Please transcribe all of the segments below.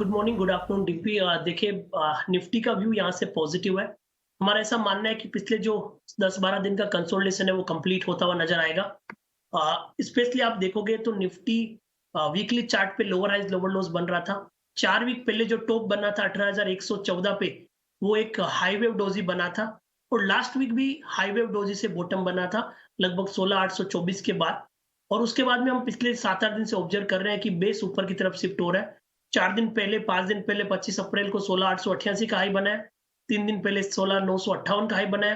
Good morning, good afternoon Dimpy. देखिए, Nifty का view यहाँ से पॉजिटिव है। हमारा ऐसा मानना है कि पिछले जो 10-12 दिन का कंसोलिडेशन है वो कंप्लीट होता हुआ नजर आएगा। स्पेशली आप देखोगे तो निफ्टी वीकली चार्ट पे लोअर हाइज लोअर लोज बन रहा था। 4 वीक पहले जो टॉप बना था 18,114 पे, वो एक हाई वेव डोजी बना था। और लास्ट वीक भी हाई वेव डोजी से बॉटम बना था लगभग 16,824 के बाद। और उसके बाद में हम पिछले 7-8 दिन से ऑब्जर्व कर रहे हैं कि बेस ऊपर की तरफ शिफ्ट हो रहा है। 4 दिन पहले, 5 दिन पहले 25 अप्रैल को 16,888 का हाई बनाया। 3 दिन पहले 16,958 का हाई बनाया।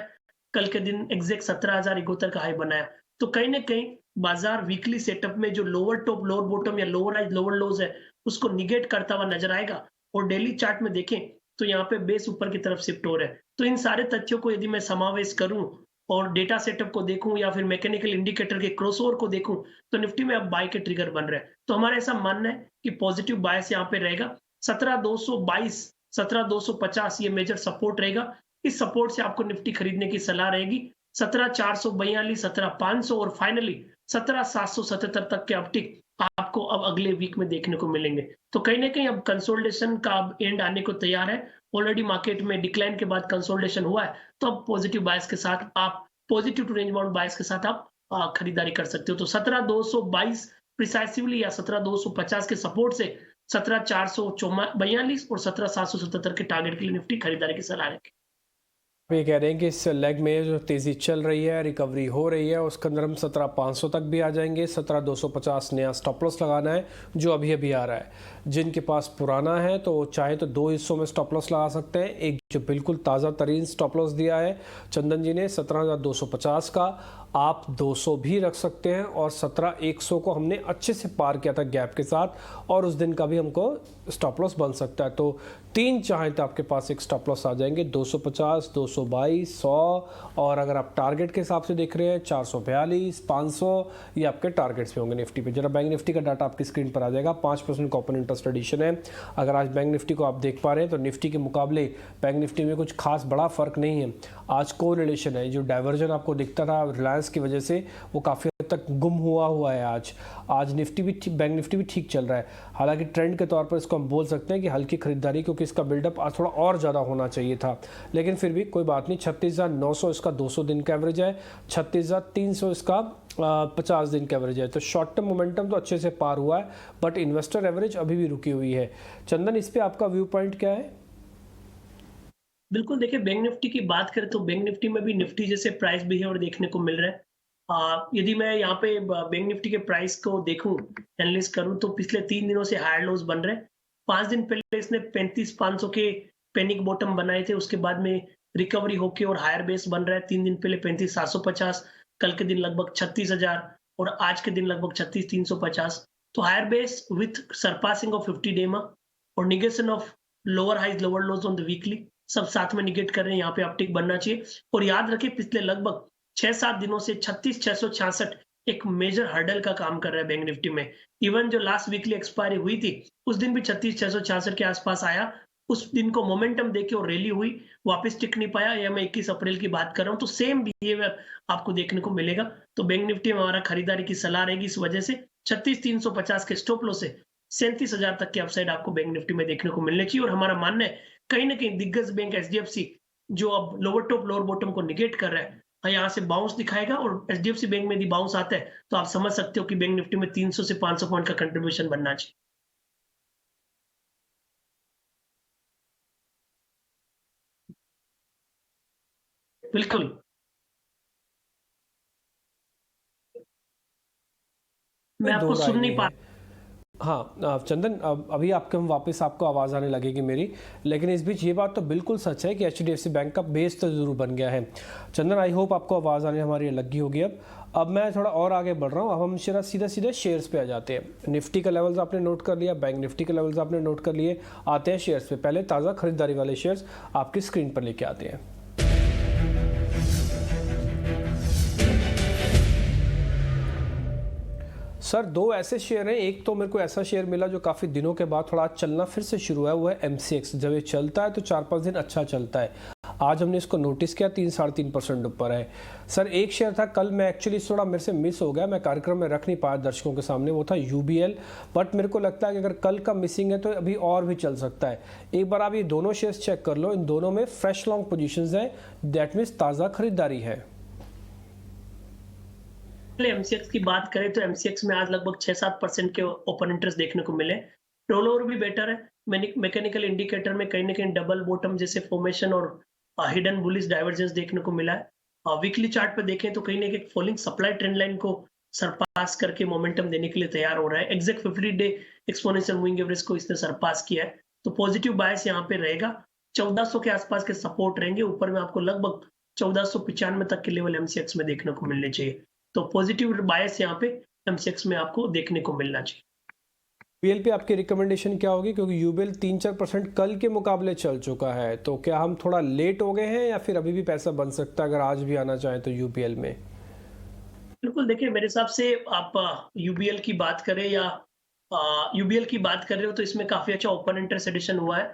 कल के दिन एग्जैक्ट 17,071 का हाई बनाया। तो कहीं ना कहीं बाजार वीकली सेटअप में जो लोअर टॉप लोअर बॉटम या लोअर हाई लोअर लोज है, उसको निगेट करता हुआ नजर आएगा। और डेली चार्ट में देखें तो यहाँ पे बेस ऊपर की तरफ शिफ्ट हो रहा है। तो इन सारे तथ्यों को यदि मैं समावेश करूं और डेटा सेटअप को देखूं या फिर मैकेनिकल इंडिकेटर के क्रॉसओवर को देखूं, तो निफ्टी में अब बाय के ट्रिगर बन रहे हैं। तो हमारा ऐसा मानना है कि पॉजिटिव बायस यहाँ पे रहेगा। 17,222, 17,250 ये मेजर सपोर्ट रहेगा। इस सपोर्ट से आपको निफ्टी खरीदने की सलाह रहेगी। 17,442, 17,500 और फाइनली 17,777 तक के अपटिक आपको अब अगले वीक में देखने को मिलेंगे। तो कहीं ना कहीं अब कंसोलिडेशन का अब एंड आने को तैयार है। ऑलरेडी मार्केट में डिक्लाइन के बाद कंसोलिडेशन हुआ है, तो अब पॉजिटिव बायस के साथ आप पॉजिटिव टू रेंज बाउंड बायस के साथ आप खरीदारी कर सकते हो। तो 17,222 प्रिसाइसिवली या 17,250 के सपोर्ट से 17,442 और 17,777 के टारगेट के लिए निफ्टी खरीदारी की सलाह है। ये कह रहे हैं कि इस लेग में जो तेज़ी चल रही है, रिकवरी हो रही है, उसके अंदर हम 17,500 तक भी आ जाएंगे। 17,250 नया स्टॉप लॉस लगाना है जो अभी अभी आ रहा है। जिनके पास पुराना है तो चाहे तो दो हिस्सों में स्टॉप लॉस लगा सकते हैं। एक जो बिल्कुल ताज़ा तरीन स्टॉप लॉस दिया है चंदन जी ने 17,250 का, आप 200 भी रख सकते हैं। और 17,100 को हमने अच्छे से पार किया था गैप के साथ, और उस दिन का भी हमको स्टॉप लॉस बन सकता है। तो तीन चाहें तो आपके पास एक स्टॉप लॉस आ जाएंगे, 250, 222, 100। और अगर आप टारगेट के हिसाब से देख रहे हैं 442, 500, ये आपके टारगेट्स पे होंगे निफ्टी पे। जरा बैंक निफ्टी का डाटा आपकी स्क्रीन पर आ जाएगा। 5% कॉपन इंटरेस्ट एडिशन है। अगर आज बैंक निफ्टी को आप देख पा रहे हैं तो निफ्टी के मुकाबले बैंक निफ्टी में कुछ खास बड़ा फर्क नहीं है। आज को रिलेशन है, जो डाइवर्जन आपको दिखता था रिलायंस की वजह से, वो काफ़ी हद तक गुम हुआ है। आज निफ्टी भी बैंक निफ्टी भी ठीक चल रहा है। हालांकि ट्रेंड के तौर पर इसको हम बोल सकते हैं कि हल्की खरीदारी, क्योंकि इसका बिल्डअप आज थोड़ा और ज़्यादा होना चाहिए था, लेकिन फिर भी कोई बात नहीं। 36,900 इसका 200 दिन का एवरेज है, 36,300 इसका 50 दिन का एवरेज है। तो शॉर्ट टर्म मोमेंटम तो अच्छे से पार हुआ है, बट इन्वेस्टर एवरेज अभी भी रुकी हुई है। चंदन, इस पे आपका व्यू पॉइंट क्या है? बिल्कुल, देखिए, बैंक निफ्टी की बात करें तो बैंक निफ्टी में भी निफ्टी जैसे प्राइस बिहेवियर देखने को मिल रहा है। यदि मैं यहाँ पे बैंक निफ्टी के प्राइस को देखूं, एनालिस करूं, तो पिछले 3 दिनों से हायर लोज बन रहे हैं। 5 दिन पहले इसने 35,500 के पैनिक बॉटम बनाए थे, उसके बाद में रिकवरी होके और हायर बेस बन रहा है। 3 दिन पहले 35,750, कल के दिन लगभग 36,000 और आज के दिन लगभग 36,350। तो higher base with surpassing of 50 DEMA और negation of lower highs lower lows on the weekly, सब साथ में निगेट कर रहे हैं। यहाँ पे अपटिक बनना चाहिए। और याद रखिए, पिछले लगभग 6-7 दिनों से 36,666 एक मेजर हर्डल का काम कर रहा है बैंक निफ्टी में। इवन जो लास्ट वीकली एक्सपायरी हुई थी, उस दिन भी 36,666 के आसपास आया। उस दिन को मोमेंटम देके और रैली हुई, वापस टिक नहीं पाया। या मैं 21 अप्रैल की बात कर रहा हूँ, तो सेम बिहेवियर आपको देखने को मिलेगा। तो बैंक निफ्टी में हमारा खरीदारी की सलाह रहेगी इस वजह से। 36,350 के स्टॉप लॉस से 37,000 तक की अपसाइड आपको बैंक निफ्टी में देखने को मिलनी चाहिए। और हमारा मानना है कहीं ना कहीं दिग्गज बैंक एचडीएफसी, जो अब लोअर टॉप लोअर बॉटम को निगेट कर रहा है, यहाँ से बाउंस दिखाएगा। और एचडीएफसी बैंक में यदि बाउंस आता है तो आप समझ सकते हो कि बैंक निफ्टी में 300 से 500 पॉइंट का कंट्रीब्यूशन बनना चाहिए। बिल्कुल। मैं में आपको दो राय सुन ये नहीं पा। है। हाँ, चंदन, अभी आपके हम वापस आपको आवाज़ आने लगेगी मेरी, लेकिन इस बीच ये बात तो बिल्कुल सच है कि एचडीएफसी बैंक का बेस तो ज़रूर बन गया है। चंदन, आई होप आपको आवाज़ आने हमारी लगी होगी। अब मैं थोड़ा और आगे बढ़ रहा हूँ। अब हम सीधा सीधा शेयर्स पे आ जाते हैं। निफ्टी का लेवल्स आपने नोट कर लिया, बैंक निफ्टी के लेवल्स आपने नोट कर लिए। आते हैं शेयर्स पे। पहले ताज़ा खरीदारी वाले शेयर्स आपकी स्क्रीन पर लेके आते हैं। सर, दो ऐसे शेयर हैं। एक तो मेरे को ऐसा शेयर मिला जो काफ़ी दिनों के बाद थोड़ा चलना फिर से शुरू है, वो है एमसीएक्स। जब ये चलता है तो 4-5 दिन अच्छा चलता है। आज हमने इसको नोटिस किया 3-3.5% ऊपर है। सर एक शेयर था कल, मैं एक्चुअली थोड़ा मेरे से मिस हो गया, मैं कार्यक्रम में रख नहीं पाया दर्शकों के सामने, वो था यूबीएल। बट मेरे को लगता है कि अगर कल का मिसिंग है तो अभी और भी चल सकता है। एक बार आप ये दोनों शेयर्स चेक कर लो, इन दोनों में फ्रेश लॉन्ग पोजीशंस हैं, दैट मीन्स ताज़ा खरीदारी है। एमसीएक्स की बात करें तो एमसीएक्स में आज लगभग 6-7% के ओपन इंटरेस्ट देखने को मिले। रोल ओवर भी बेटर है। मैकेनिकल इंडिकेटर में कहीं ना कहीं डबल बॉटम जैसे फॉर्मेशन और हिडन बुलिश डाइवर्जेंस देखने को मिला है। वीकली चार्ट पे देखें तो कहीं ना कहीं फॉलिंग सप्लाई ट्रेंड लाइन को सरपास करके मोमेंटम देने के लिए तैयार हो रहा है। Exact 50 day exponential moving average को इसने सरपास किया है, तो पॉजिटिव बायस यहाँ पे रहेगा। 1400 के आसपास के सपोर्ट रहेंगे, ऊपर में आपको लगभग 1495 तक के लेवल एमसीएक्स में देखने को मिलने चाहिए। तो पॉजिटिव बायस यहाँ पे एमसीएक्स में आपको देखने को मिलना चाहिए। यूबीएल पे आपकी रिकमेंडेशन क्या होगी, क्योंकि यूबीएल 3-4% कल के मुकाबले चल चुका है, तो क्या हम थोड़ा लेट हो गए हैं या फिर अभी भी पैसा बन सकता है अगर आज भी आना चाहें तो यूबीएल में? बिल्कुल, देखिए मेरे हिसाब से आप यूबीएल की बात करें या यूबीएल की बात कर रहे हो तो इसमें काफी अच्छा ओपन इंटरेस्ट एडिशन हुआ है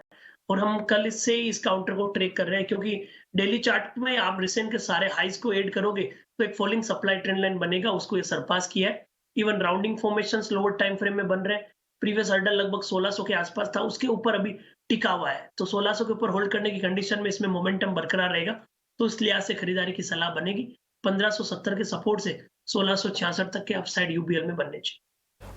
और हम कल इससे इस काउंटर को ट्रेक कर रहे हैं, क्योंकि डेली चार्ट में आप रिसेंट के सारे हाइज को ऐड करोगे तो एक फॉलिंग सप्लाई ट्रेंड लाइन बनेगा, उसको ये सरपास किया है। Even rounding formations lower time frame में बन रहे हैं। प्रीवियस हर्डल लगभग 1600 के आसपास था, उसके ऊपर अभी टिका हुआ है, तो 1600 के ऊपर होल्ड करने की कंडीशन में इसमें मोमेंटम बरकरार रहेगा, तो इस लिहाज से खरीदारी की सलाह बनेगी। 1570 के सपोर्ट से 1666 तक के अपसाइड यूबीएल में बनने चाहिए।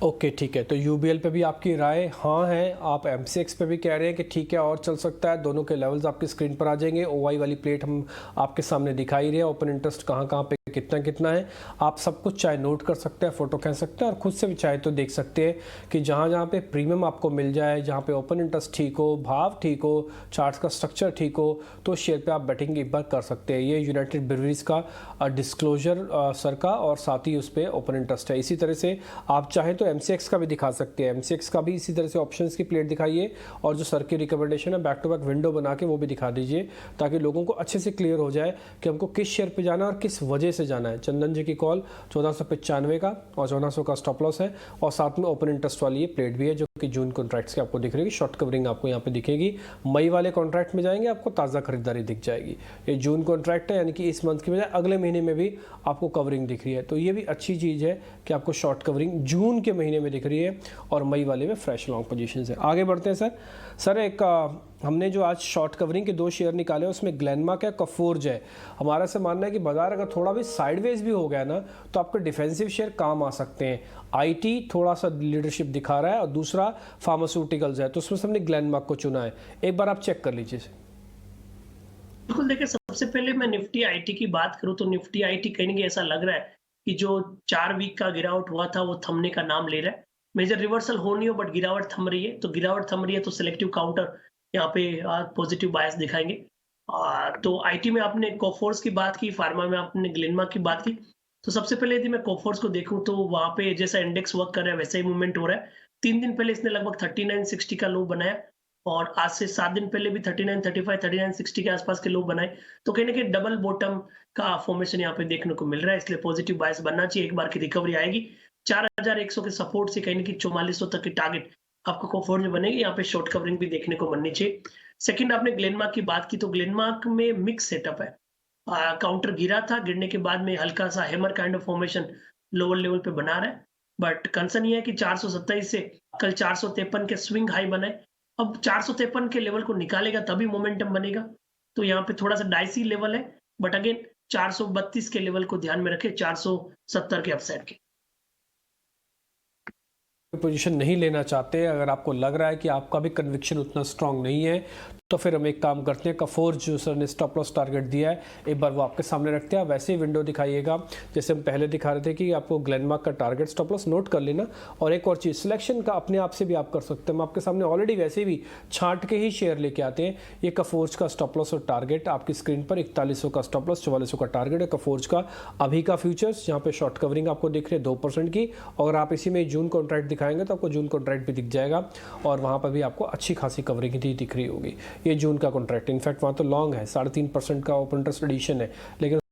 ओके ठीक है, तो यूबीएल पे भी आपकी राय हाँ है, आप एमसीएक्स पे भी कह रहे हैं कि ठीक है और चल सकता है। दोनों के लेवल्स आपकी स्क्रीन पर आ जाएंगे। ओवाई वाली प्लेट हम आपके सामने दिखाई रही है, ओपन इंटरेस्ट कहाँ कहाँ पे कितना कितना है, आप सब कुछ चाहे नोट कर सकते हैं, फोटो खींच सकते हैं और खुद से भी चाहे तो देख सकते हैं कि जहाँ जहाँ पे प्रीमियम आपको मिल जाए, जहाँ पे ओपन इंटरेस्ट ठीक हो, भाव ठीक हो, चार्ट का स्ट्रक्चर ठीक हो, तो शेयर पे आप बैटिंग एक बार कर सकते हैं। ये यूनाइटेड ब्रूअरीज का डिस्क्लोजर सर का और साथ ही उस पर ओपन इंटरेस्ट है। इसी तरह से आप चाहें तो एमसीएक्स का भी दिखा सकते हैं, एमसीएक्स का भी इसी तरह से ऑप्शंस की प्लेट दिखाइए और जो सर की रिकमेंडेशन है बैक टू बैक विंडो बना के वो भी दिखा दीजिए, ताकि लोगों को अच्छे से क्लियर हो जाए कि हमको किस शेयर पे जाना है और किस वजह से जाना है। चंदन जी की कॉल 1495 का और 1400 का स्टॉप लॉस है और साथ में ओपन इंटरेस्ट वाली ये प्लेट भी है जो कि जून कॉन्ट्रैक्ट्स की आपको दिख रही है। शॉर्ट कवरिंग आपको यहाँ पे दिखेगी। मई वाले कॉन्ट्रैक्ट में जाएंगे आपको ताज़ा खरीदारी दिख जाएगी। ये जून कॉन्ट्रैक्ट है, यानी कि इस मंथ की बजाय अगले महीने में भी आपको कवरिंग दिख रही है, तो ये भी अच्छी चीज़ है कि आपको शॉर्ट कवरिंग जून के महीने में दिख रही है और मई वाले में फ्रेश लॉन्ग पोजीशंस है। आगे बढ़ते हैं सर एक हमने जो आज शॉर्ट कवरिंग के 2 शेयर निकाले उसमें ग्लेनमार्क है, कफोर्ज है। हमारा से मानना है कि बाजार अगर थोड़ा भी साइडवेज भी हो गया ना तो आपके डिफेंसिव शेयर काम आ सकते हैं। आईटी थोड़ा सा लीडरशिप दिखा रहा है और दूसरा फार्मास्यूटिकल्स है, तो उसमें से हमने ग्लेनमार्क को चुना है। एक बार आप चेक कर लीजिए। बिल्कुल, देखिए सबसे पहले मैं निफ्टी आईटी की बात करूं तो निफ्टी आईटी कहीं ना कहीं ऐसा लग रहा है कि जो 4 वीक का गिरावट हुआ था वो थमने का नाम ले रहा है। मेजर रिवर्सल हो नहीं हो बट गिरावट थम रही है, तो गिरावट थम रही है तो सिलेक्टिव काउंटर यहाँ पे पॉजिटिव बायस दिखाएंगे। तो आईटी में आपने कोफोर्स की बात की, फार्मा में आपने ग्लेनमार्क की बात की। तो सबसे पहले यदि मैं कोफोर्स को देखूं तो वहां पे जैसा इंडेक्स वर्क कर रहा है वैसा ही मूवमेंट हो रहा है। 3 दिन पहले इसने लगभग 3960 का लो बनाया और आज से 7 दिन पहले भी 3935 3960 के आसपास के लो बनाए, तो कहीं ना कहीं डबल बॉटम का फॉर्मेशन यहाँ पे देखने को मिल रहा है, इसलिए पॉजिटिव बायस बनना चाहिए। एक बार की रिकवरी आएगी 4100 के सपोर्ट से कहीं ना कहीं 4400 तक की टारगेट आपको कोफोर्ज में बनेगी। यहाँ पे शॉर्ट कवरिंग भी देखने को मिलनी चाहिए। सेकंड, आपने ग्लेनमार्क की बात की तो ग्लेनमार्क में मिक्स सेटअप है। काउंटर गिरा था, गिरने के बाद में हल्का सा hammer kind of formation lower level पे बना रहा है, बट कंसर्न ये है कि 427 से कल 453 के स्विंग हाई बनाए। अब 453 के लेवल को निकालेगा तभी मोमेंटम बनेगा, तो यहाँ पे थोड़ा सा डाइसी लेवल है, बट अगेन 432 के लेवल को ध्यान में रखें, 470 के अपसाइड के। पोजीशन नहीं लेना चाहते, अगर आपको लग रहा है कि आपका भी कन्विक्शन उतना स्ट्रांग नहीं है तो फिर हम एक काम करते हैं, कफोर्ज जो सर ने स्टॉप लॉस टारगेट दिया है एक बार वो आपके सामने रखते हैं। वैसे ही विंडो दिखाइएगा जैसे हम पहले दिखा रहे थे कि आपको ग्लेनमार्क का टारगेट स्टॉप लॉस नोट कर लेना। और एक और चीज़, सिलेक्शन का अपने आप से भी आप कर सकते हैं। हम आपके सामने ऑलरेडी वैसे भी छांट के ही शेयर लेके आते हैं। ये कफोर्ज का स्टॉप लॉस और टारगेट आपकी स्क्रीन पर 4100 का स्टॉप लॉस, 4400 का टारगेट है कफोर्ज का। अभी का फ्यूचर्स यहाँ पे शॉर्ट कवरिंग आपको दिख रही है 2% की, और आप इसी में जून कॉन्ट्रैक्ट दिखाएंगे तो आपको जून कॉन्ट्रैक्ट भी दिख जाएगा और वहाँ पर भी आपको अच्छी खासी कवरिंग ही दिख रही होगी। ये जून का कॉन्ट्रैक्ट, इनफैक्ट वहाँ तो लॉन्ग है, 3.5% का ओपन इंटरेस्ट एडिशन है, लेकिन